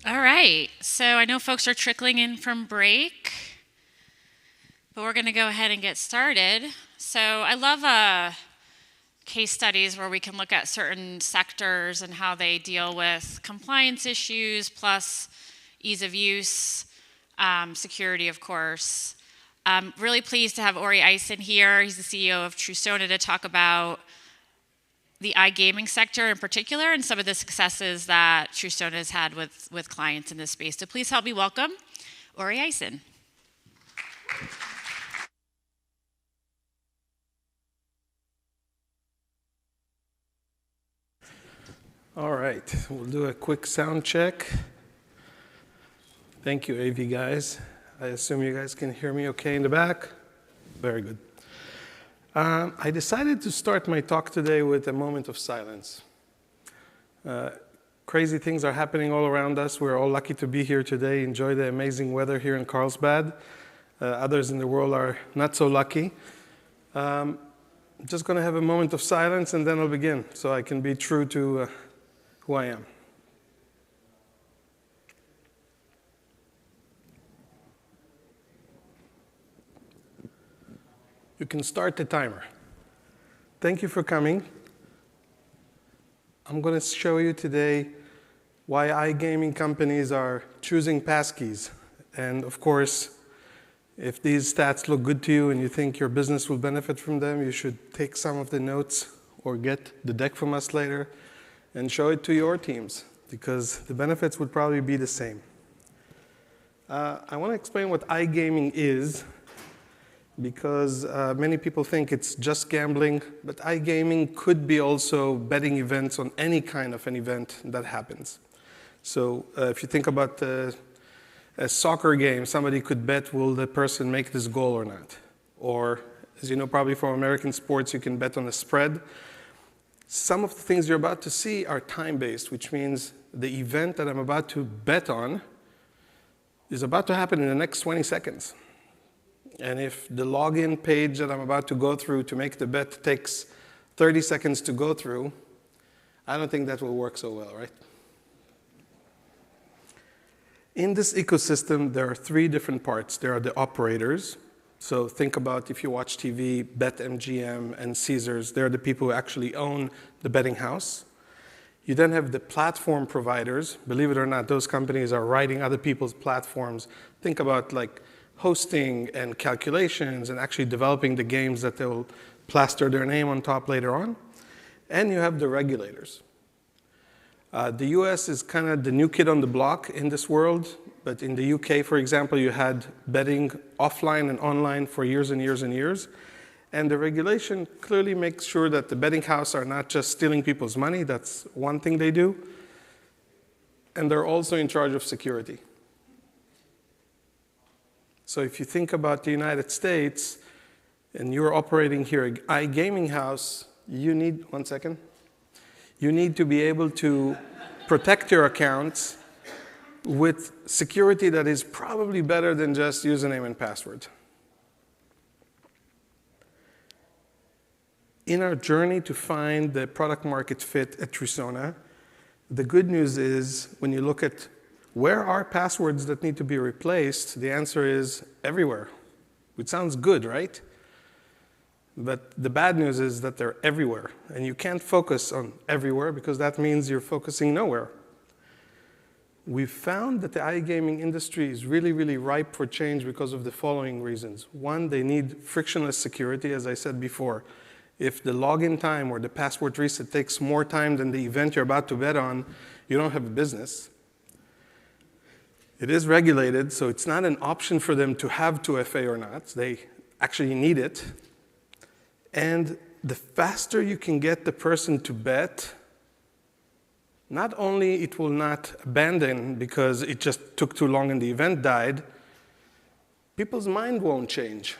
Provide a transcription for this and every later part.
All right, so I know folks are trickling in from break, but we're going to go ahead and get started. So I love case studies where we can look at certain sectors and how they deal with compliance issues, plus ease of use, security, of course. I'm really pleased to have Ori Eisen here. He's the CEO of Trusona to talk about the iGaming sector in particular and some of the successes that Trusona has had with clients in this space. So please help me welcome Ori Eisen. All right, we'll do a quick sound check. Thank you, AV guys. I assume you guys can hear me okay in the back? Very good. I decided to start my talk today with a moment of silence. Crazy things are happening all around us. We're all lucky to be here today, enjoy the amazing weather here in Carlsbad. Others in the world are not so lucky. I'm just going to have a moment of silence and then I'll begin so I can be true to who I am. You can start the timer. Thank you for coming. I'm going to show you today why iGaming companies are choosing Passkeys. And of course, if these stats look good to you and you think your business will benefit from them, you should take some of the notes or get the deck from us later and show it to your teams because the benefits would probably be the same. I want to explain what iGaming is because many people think it's just gambling, but iGaming could be also betting events on any kind of an event that happens. So if you think about a soccer game, somebody could bet, will the person make this goal or not? Or, as you know probably from American sports, you can bet on a spread. Some of the things you're about to see are time-based, which means the event that I'm about to bet on is about to happen in the next 20 seconds. And if the login page that I'm about to go through to make the bet takes 30 seconds to go through, I don't think that will work so well, right? In this ecosystem, there are three different parts. There are the operators. So think about if you watch TV, BetMGM and Caesars, they're the people who actually own the betting house. You then have the platform providers. Believe it or not, those companies are writing other people's platforms. Think about like hosting and calculations and actually developing the games that they'll plaster their name on top later on. And you have the regulators. The US is kind of the new kid on the block in this world, but in the UK, for example, you had betting offline and online for years and years and years. And the regulation clearly makes sure that the betting houses are not just stealing people's money, that's one thing they do, and they're also in charge of security. So if you think about the United States, and you're operating here an iGaming house, you need, one second, you need to be able to protect your accounts with security that is probably better than just username and password. In our journey to find the product market fit at Trusona, the good news is when you look at where are passwords that need to be replaced, the answer is everywhere. Which sounds good, right? But the bad news is that they're everywhere. And you can't focus on everywhere because that means you're focusing nowhere. We've found that the iGaming industry is really, really ripe for change because of the following reasons. One, they need frictionless security, as I said before. If the login time or the password reset takes more time than the event you're about to bet on, you don't have a business. It is regulated, so it's not an option for them to have 2FA or not. They actually need it. And the faster you can get the person to bet, not only it will not abandon because it just took too long and the event died, people's mind won't change.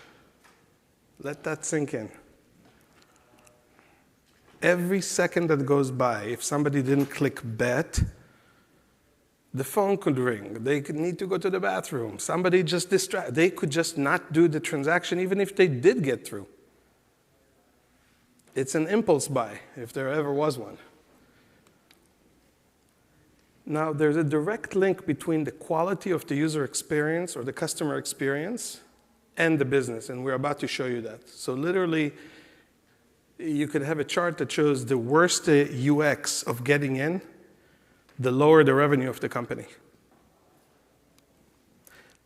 Let that sink in. Every second that goes by, if somebody didn't click bet, the phone could ring. They could need to go to the bathroom. Somebody just distracted. They could just not do the transaction even if they did get through. It's an impulse buy, if there ever was one. Now, there's a direct link between the quality of the user experience or the customer experience and the business, and we're about to show you that. So literally, you could have a chart that shows the worse the UX of getting in, the lower the revenue of the company.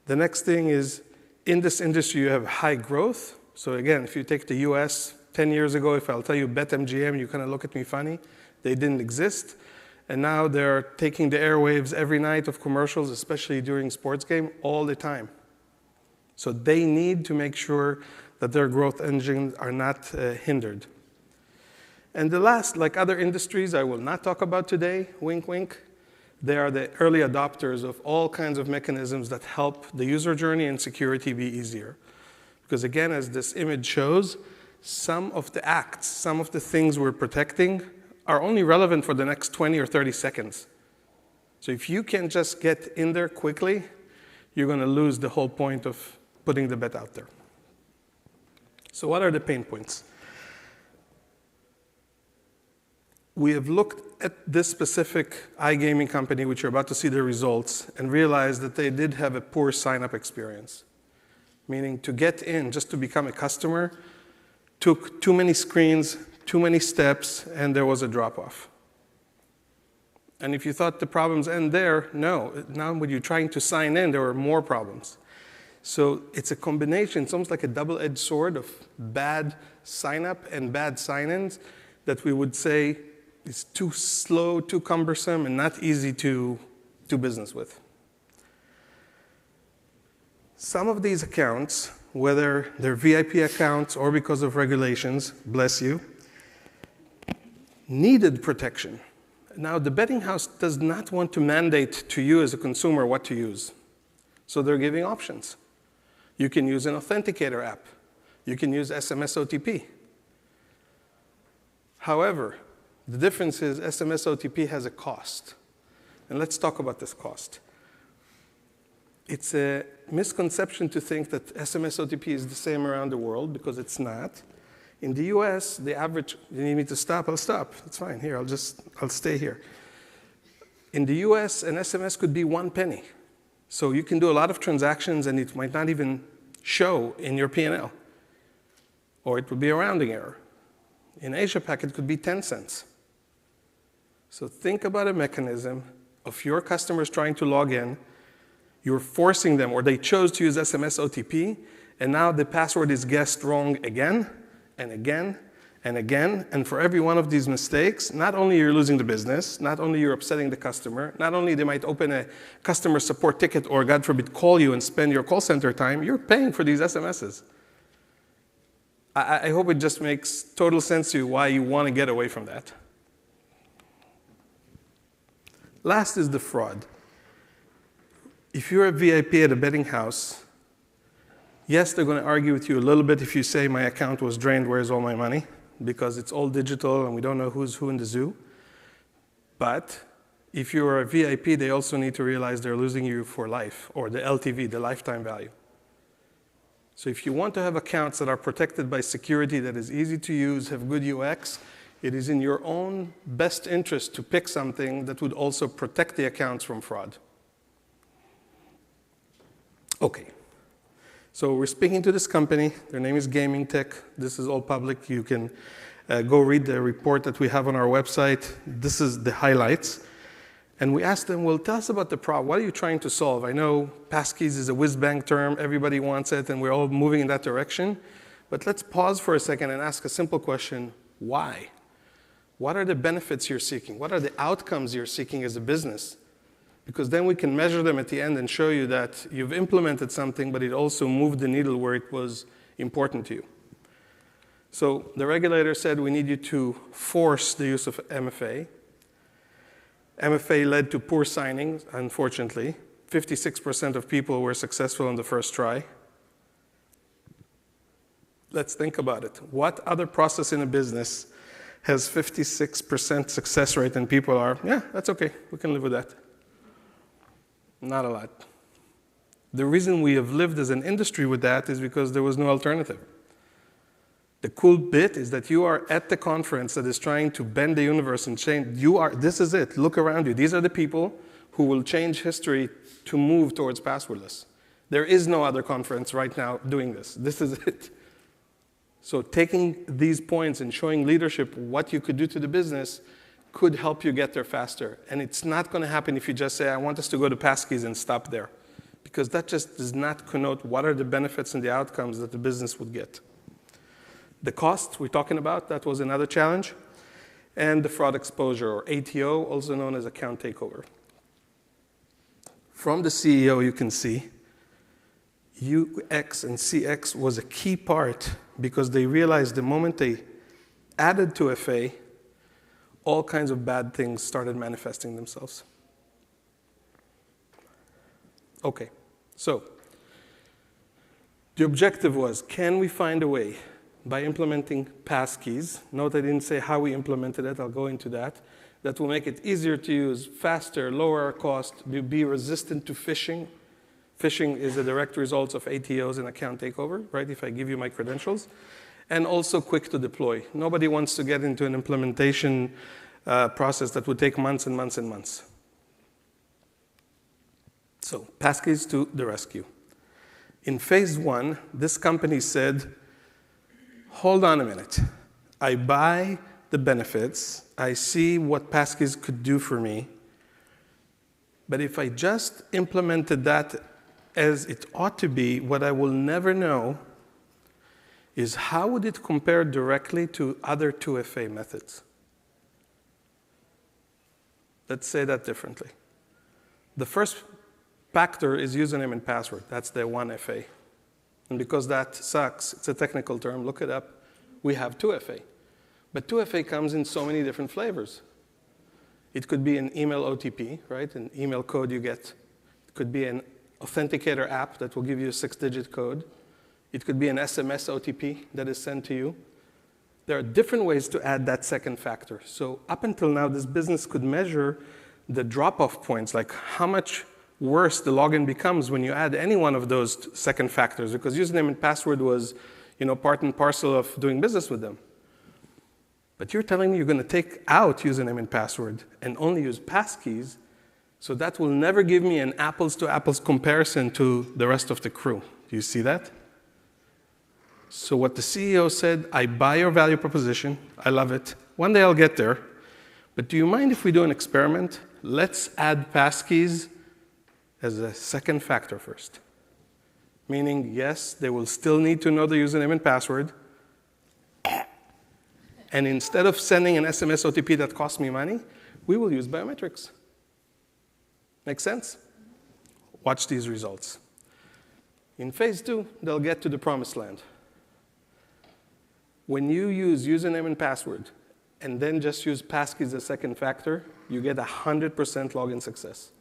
The next thing is, in this industry, you have high growth. So again, if you take the US 10 years ago, if I'll tell you BetMGM, you kind of look at me funny. They didn't exist. And now they're taking the airwaves every night of commercials, especially during sports game, all the time. So they need to make sure that their growth engines are not hindered. And the last, like other industries I will not talk about today, wink, wink, they are the early adopters of all kinds of mechanisms that help the user journey and security be easier. Because again, as this image shows, some of the acts, some of the things we're protecting are only relevant for the next 20 or 30 seconds. So if you can just get in there quickly, you're going to lose the whole point of putting the bet out there. So what are the pain points? We have looked at this specific iGaming company, which you're about to see the results, and realized that they did have a poor sign-up experience. Meaning to get in, just to become a customer, took too many screens, too many steps, and there was a drop-off. And if you thought the problems end there, no. Now when you're trying to sign in, there were more problems. So it's a combination, it's almost like a double-edged sword of bad sign-up and bad sign-ins that we would say is too slow, too cumbersome, and not easy to do business with. Some of these accounts, whether they're VIP accounts or because of regulations, bless you, needed protection. Now, the betting house does not want to mandate to you as a consumer what to use. So they're giving options. You can use an Authenticator app. You can use SMS OTP. However, the difference is SMS OTP has a cost. And let's talk about this cost. It's a misconception to think that SMS OTP is the same around the world, because it's not. In the US, the average, you need me to stop? I'll stop. It's fine. Here, I'll stay here. In the US, an SMS could be 1 penny. So you can do a lot of transactions, and it might not even show in your P&L. Or it would be a rounding error. In Asia-Pac, it could be 10 cents. So think about a mechanism of your customers trying to log in. You're forcing them, or they chose to use SMS OTP, and now the password is guessed wrong again, and again, and again. And for every one of these mistakes, not only you're losing the business, not only you're upsetting the customer, not only they might open a customer support ticket or, God forbid, call you and spend your call center time, you're paying for these SMSs. I hope it just makes total sense to you why you want to get away from that. Last is the fraud. If you're a VIP at a betting house, yes, they're going to argue with you a little bit if you say my account was drained, where's all my money? Because it's all digital and we don't know who's who in the zoo. But if you're a VIP, they also need to realize they're losing you for life, or the LTV, the lifetime value. So if you want to have accounts that are protected by security, that is easy to use, have good UX, it is in your own best interest to pick something that would also protect the accounts from fraud. Okay. So we're speaking to this company. Their name is Gaming Tech. This is all public. You can go read the report that we have on our website. This is the highlights. And we asked them, well, tell us about the problem. What are you trying to solve? I know Passkeys is a whiz-bang term. Everybody wants it, and we're all moving in that direction. But let's pause for a second and ask a simple question. Why? What are the benefits you're seeking? What are the outcomes you're seeking as a business? Because then we can measure them at the end and show you that you've implemented something, but it also moved the needle where it was important to you. So the regulator said we need you to force the use of MFA. MFA led to poor signings, unfortunately. 56% of people were successful on the first try. Let's think about it. What other process in a business has 56% success rate and people are, yeah, that's okay, we can live with that? Not a lot. The reason we have lived as an industry with that is because there was no alternative. The cool bit is that you are at the conference that is trying to bend the universe and change. This is it. Look around you. These are the people who will change history to move towards passwordless. There is no other conference right now doing this. This is it. So taking these points and showing leadership what you could do to the business could help you get there faster. And it's not going to happen if you just say, I want us to go to Passkeys and stop there. Because that just does not connote what are the benefits and the outcomes that the business would get. The cost we're talking about, that was another challenge. And the fraud exposure, or ATO, also known as account takeover. From the CEO, you can see UX and CX was a key part because they realized the moment they added 2FA, all kinds of bad things started manifesting themselves. Okay, so the objective was, can we find a way by implementing Passkeys, note I didn't say how we implemented it, I'll go into that, that will make it easier to use, faster, lower our cost, be resistant to phishing. Phishing is a direct result of ATOs and account takeover, right, if I give you my credentials. And also quick to deploy. Nobody wants to get into an implementation process that would take months and months and months. So, Passkeys to the rescue. In phase 1, this company said, hold on a minute. I buy the benefits. I see what Passkeys could do for me. But if I just implemented that as it ought to be, what I will never know is how would it compare directly to other 2FA methods? Let's say that differently. The first factor is username and password. That's the 1FA. And because that sucks, it's a technical term, look it up, we have 2FA. But 2FA comes in so many different flavors. It could be an email OTP, right? An email code you get. It could be an Authenticator app that will give you a 6-digit code. It could be an SMS OTP that is sent to you. There are different ways to add that second factor. So up until now, this business could measure the drop-off points, like how much worse the login becomes when you add any one of those second factors, because username and password was, part and parcel of doing business with them. But you're telling me you're going to take out username and password and only use Passkeys, so that will never give me an apples-to-apples comparison to the rest of the crew. Do you see that? So what the CEO said, I buy your value proposition. I love it. One day I'll get there. But do you mind if we do an experiment? Let's add Passkeys as a second factor first. Meaning, yes, they will still need to know the username and password. And instead of sending an SMS OTP that costs me money, we will use biometrics. Make sense? Watch these results. In phase 2, they'll get to the promised land. When you use username and password, and then just use Passkeys as a second factor, you get 100% login success.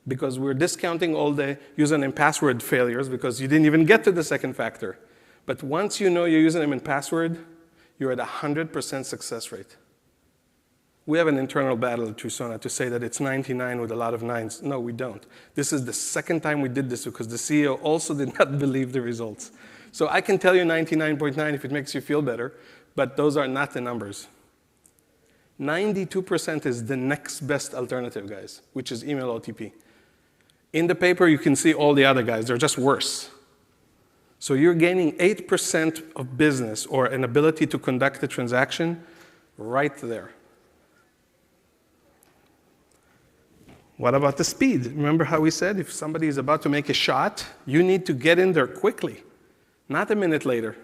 Because we're discounting all the username and password failures because you didn't even get to the second factor. But once you know your username and password, you're at 100% success rate. We have an internal battle at Trusona to say that it's 99 with a lot of nines. No, we don't. This is the second time we did this because the CEO also did not believe the results. So I can tell you 99.9 if it makes you feel better, but those are not the numbers. 92% is the next best alternative, guys, which is email OTP. In the paper, you can see all the other guys. They're just worse. So you're gaining 8% of business or an ability to conduct a transaction right there. What about the speed? Remember how we said if somebody is about to make a shot, you need to get in there quickly, not a minute later.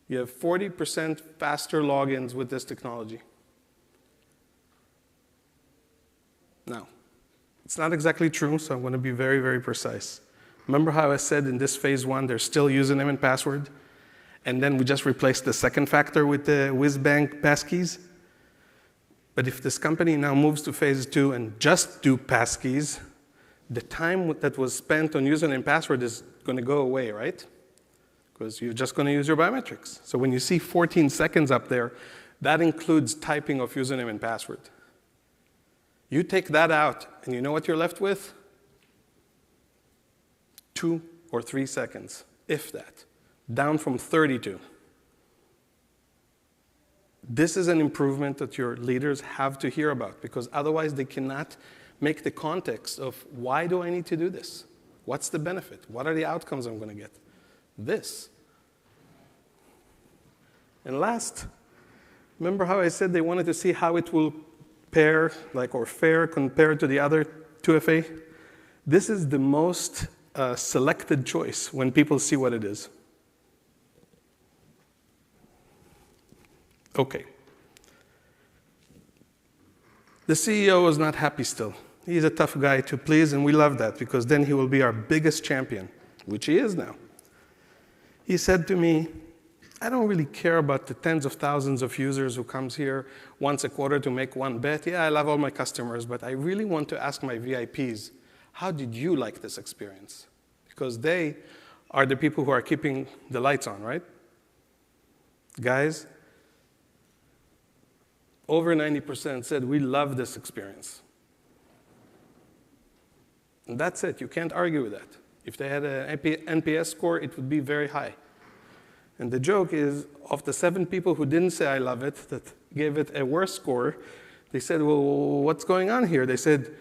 You have 40% faster logins with this technology. Now, it's not exactly true, so I'm going to be very, very precise. Remember how I said in this phase 1, there's still username and password? And then we just replaced the second factor with the whiz-bang Passkeys? But if this company now moves to phase 2 and just do Passkeys, the time that was spent on username and password is going to go away, right? Because you're just going to use your biometrics. So when you see 14 seconds up there, that includes typing of username and password. You take that out, and you know what you're left with? 2 or 3 seconds, if that, down from 32. This is an improvement that your leaders have to hear about, because otherwise they cannot make the context of why do I need to do this? What's the benefit? What are the outcomes I'm going to get? This. And last, remember how I said they wanted to see how it will pair, or fare compared to the other 2FA? This is the most selected choice when people see what it is. Okay. The CEO was not happy still. He's a tough guy to please, and we love that, because then he will be our biggest champion, which he is now. He said to me, I don't really care about the tens of thousands of users who comes here once a quarter to make one bet. Yeah, I love all my customers, but I really want to ask my VIPs, how did you like this experience? Because they are the people who are keeping the lights on, right? Guys, over 90% said, we love this experience. And that's it. You can't argue with that. If they had an NPS score, it would be very high. And the joke is, of the 7 people who didn't say I love it, that gave it a worse score, they said, well, what's going on here? They said,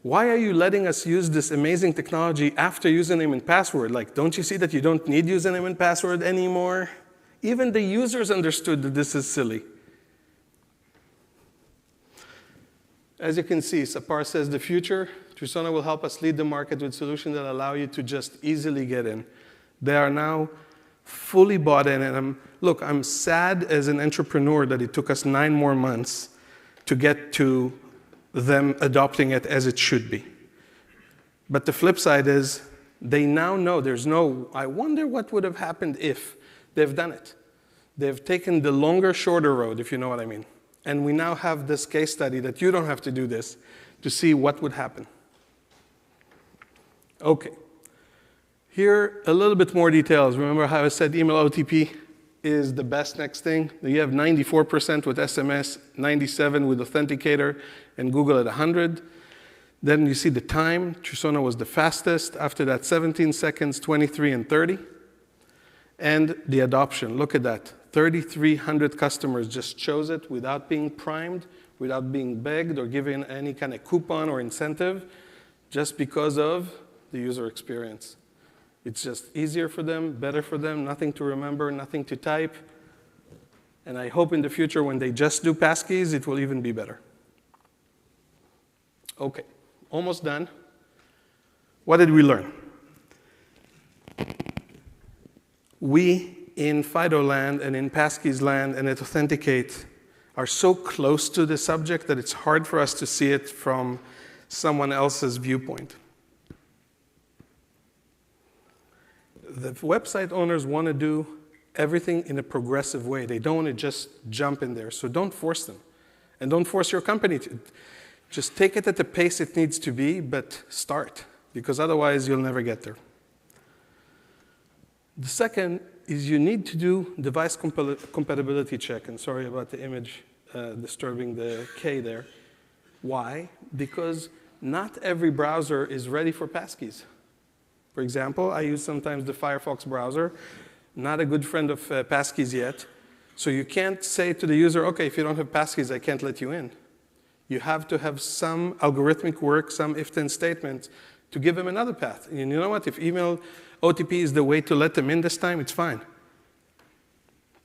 why are you letting us use this amazing technology after username and password? Don't you see that you don't need username and password anymore? Even the users understood that this is silly. As you can see, Sapar says the future, Trusona will help us lead the market with solutions that allow you to just easily get in. They are now fully bought in, and I'm sad as an entrepreneur that it took us 9 more months to get to them adopting it as it should be. But the flip side is, they now know there's no, I wonder what would have happened if. They've done it. They've taken the longer, shorter road, if you know what I mean. And we now have this case study that you don't have to do this to see what would happen. Okay. Here, a little bit more details. Remember how I said email OTP is the best next thing? You have 94% with SMS, 97% with Authenticator, and Google at 100. Then you see the time. Trusona was the fastest. After that, 17 seconds, 23, and 30. And the adoption. Look at that. 3,300 customers just chose it without being primed, without being begged or given any kind of coupon or incentive, just because of the user experience. It's just easier for them, better for them, nothing to remember, nothing to type. And I hope in the future when they just do Passkeys, it will even be better. Okay, almost done. What did we learn? We in FIDO land and in Passkeys land and at Authenticate are so close to the subject that it's hard for us to see it from someone else's viewpoint. The website owners want to do everything in a progressive way. They don't want to just jump in there. So don't force them. And don't force your company to. Just take it at the pace it needs to be, but start. Because otherwise, you'll never get there. The second is you need to do device compatibility check. And sorry about the image disturbing the K there. Why? Because not every browser is ready for Passkeys. For example, I use sometimes the Firefox browser, not a good friend of Passkeys yet. So you can't say to the user, OK, if you don't have Passkeys, I can't let you in. You have to have some algorithmic work, some if-then statements to give them another path. And you know what? If email OTP is the way to let them in this time, it's fine.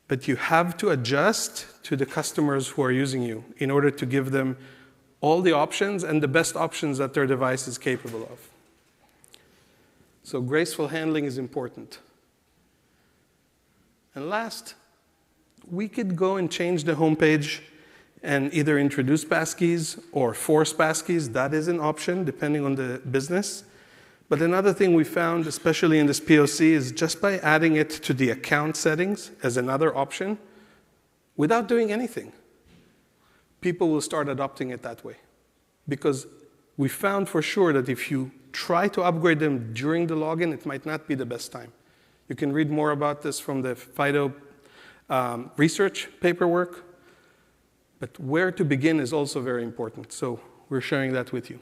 But you have to adjust to the customers who are using you in order to give them all the options and the best options that their device is capable of. So graceful handling is important. And last, we could go and change the homepage and either introduce Passkeys or force Passkeys. That is an option, depending on the business. But another thing we found, especially in this POC, is just by adding it to the account settings as another option, without doing anything, people will start adopting it that way. Because we found for sure that if you try to upgrade them during the login, it might not be the best time. You can read more about this from the FIDO research paperwork. But where to begin is also very important. So we're sharing that with you.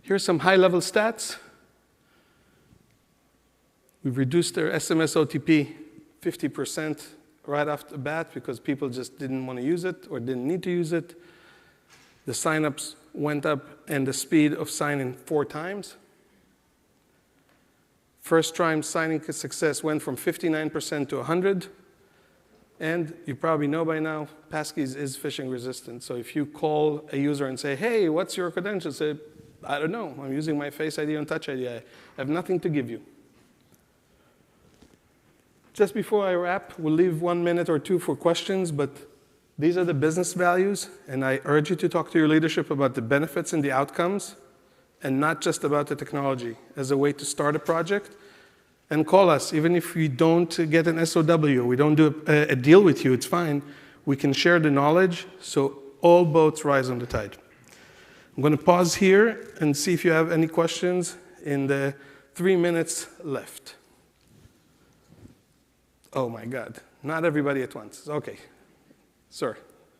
Here's some high-level stats. We've reduced their SMS OTP 50% right off the bat because people just didn't want to use it or didn't need to use it. The signups went up and the speed of signing 4 times. First time signing success went from 59% to 100. And you probably know by now, Passkeys is phishing resistant. So if you call a user and say, hey, what's your credentials? Say, I don't know. I'm using my Face ID and Touch ID. I have nothing to give you. Just before I wrap, we'll leave 1 minute or 2 for questions, but these are the business values, and I urge you to talk to your leadership about the benefits and the outcomes, and not just about the technology, as a way to start a project. And call us, even if we don't get an SOW, we don't do a deal with you, it's fine. We can share the knowledge, so all boats rise on the tide. I'm going to pause here and see if you have any questions in the 3 minutes left. Oh my God, not everybody at once. Okay, sir,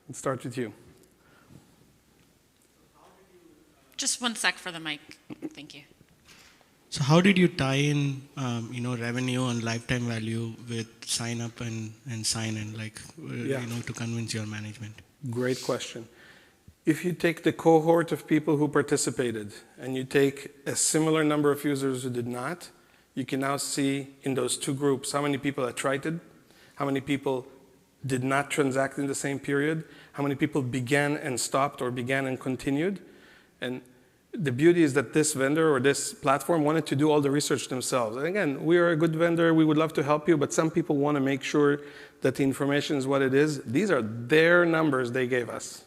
let's start with you. Just 1 sec for the mic. Thank you. So how did you tie in, revenue and lifetime value with sign up and sign in, to convince your management? Great question. If you take the cohort of people who participated and you take a similar number of users who did not, you can now see in those 2 groups how many people had tried it, how many people did not transact in the same period, how many people began and stopped or began and continued. And the beauty is that this vendor or this platform wanted to do all the research themselves. And again, we are a good vendor, we would love to help you, but some people want to make sure that the information is what it is. These are their numbers they gave us.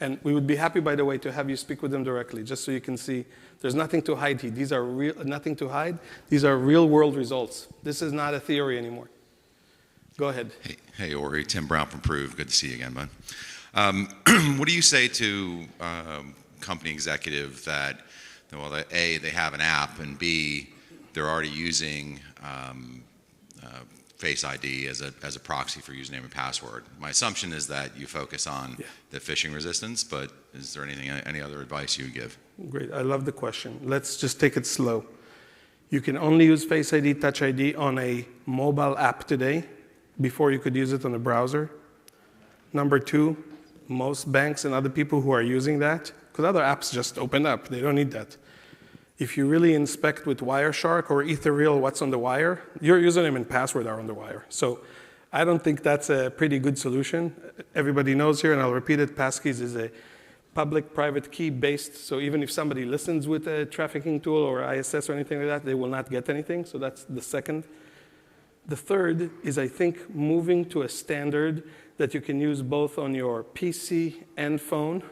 And we would be happy, by the way, to have you speak with them directly, just so you can see there's nothing to hide here. These are nothing to hide. These are real-world results. This is not a theory anymore. Go ahead. Hey, Ori. Tim Brown from Prove. Good to see you again, bud. What do you say to company executive that, well, A, they have an app, and B, they're already using Face ID as a proxy for username and password? My assumption is that you focus on the phishing resistance, but is there any other advice you would give? Great. I love the question. Let's just take it slow. You can only use Face ID, Touch ID on a mobile app today. Before you could use it on a browser. Number 2, most banks and other people who are using that, because other apps just open up, they don't need that. If you really inspect with Wireshark or Ethereal what's on the wire, your username and password are on the wire. So I don't think that's a pretty good solution. Everybody knows here, and I'll repeat it, Passkeys is a public-private key based, so even if somebody listens with a trafficking tool or ISS or anything like that, they will not get anything, so that's the second. The third is, I think, moving to a standard that you can use both on your PC and phone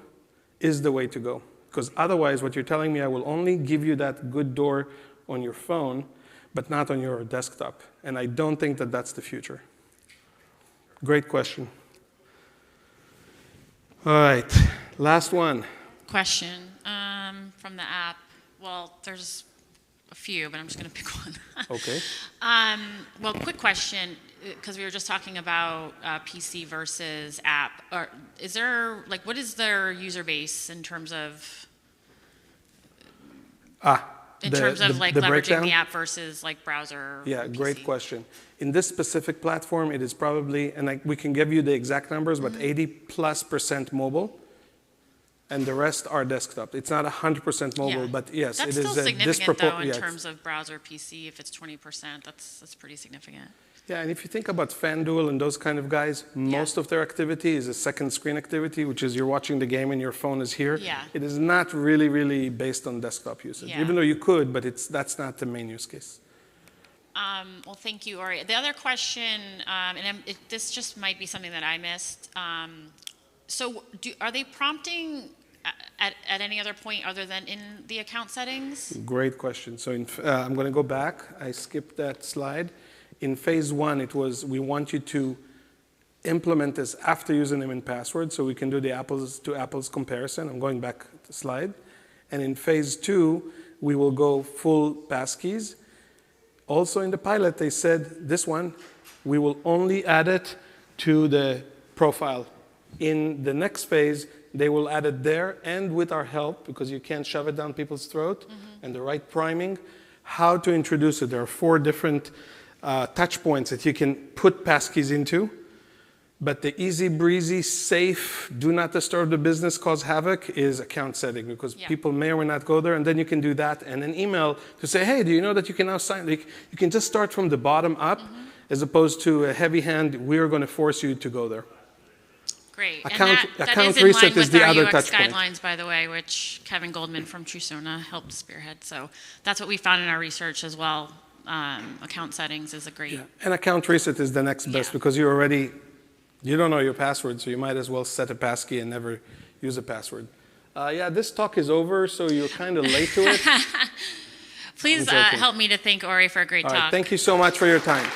is the way to go. Because otherwise, what you're telling me, I will only give you that good door on your phone, but not on your desktop. And I don't think that that's the future. Great question. All right, last one. Question from the app. Well, there's a few, but I'm just going to pick one. Okay. Well, quick question, because we were just talking about PC versus app. Is there, what is their user base in terms of leveraging breakdown? the app versus browser? Yeah, PC? Great question. In this specific platform, it is probably, and we can give you the exact numbers, but 80+% mobile, and the rest are desktop. It's not 100% mobile, but yes, that's it is still significant though in yes. terms of browser PC. If it's 20%, that's pretty significant. Yeah, and if you think about FanDuel and those kind of guys, most of their activity is a second screen activity, which is you're watching the game and your phone is here. Yeah. It is not really based on desktop usage, even though you could, but that's not the main use case. Well, thank you, Ori. The other question, this just might be something that I missed. So are they prompting at any other point other than in the account settings? Great question. So I'm going to go back. I skipped that slide. In phase 1, it was we want you to implement this after username and password so we can do the apples to apples comparison. I'm going back to the slide. And in phase 2, we will go full passkeys. Also in the pilot, they said this one, we will only add it to the profile. In the next phase, they will add it there and with our help, because you can't shove it down people's throat, and the right priming, how to introduce it. There are 4 different touch points that you can put passkeys into. But the easy breezy, safe, do not disturb the business, cause havoc is account setting, because people may or may not go there, and then you can do that and an email to say, hey, do you know that you can now sign? Like, you can just start from the bottom up, as opposed to a heavy hand, we're going to force you to go there. Great. Account is reset in line is with the our other UX touch point. guidelines, by the way, which Kevin Goldman from Trusona helped spearhead. So that's what we found in our research as well. Account settings is a great. Yeah. And account reset is the next best, because you don't know your password, so you might as well set a passkey and never use a password. Yeah, this talk is over, so you're kind of late to it. Please help me to thank Ori for a great All talk. right, thank you so much for your time.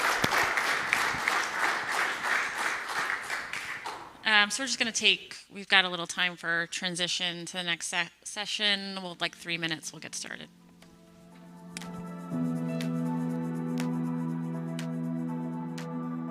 So we're just going to we've got a little time for transition to the next session. We'll like 3 minutes, we'll get started.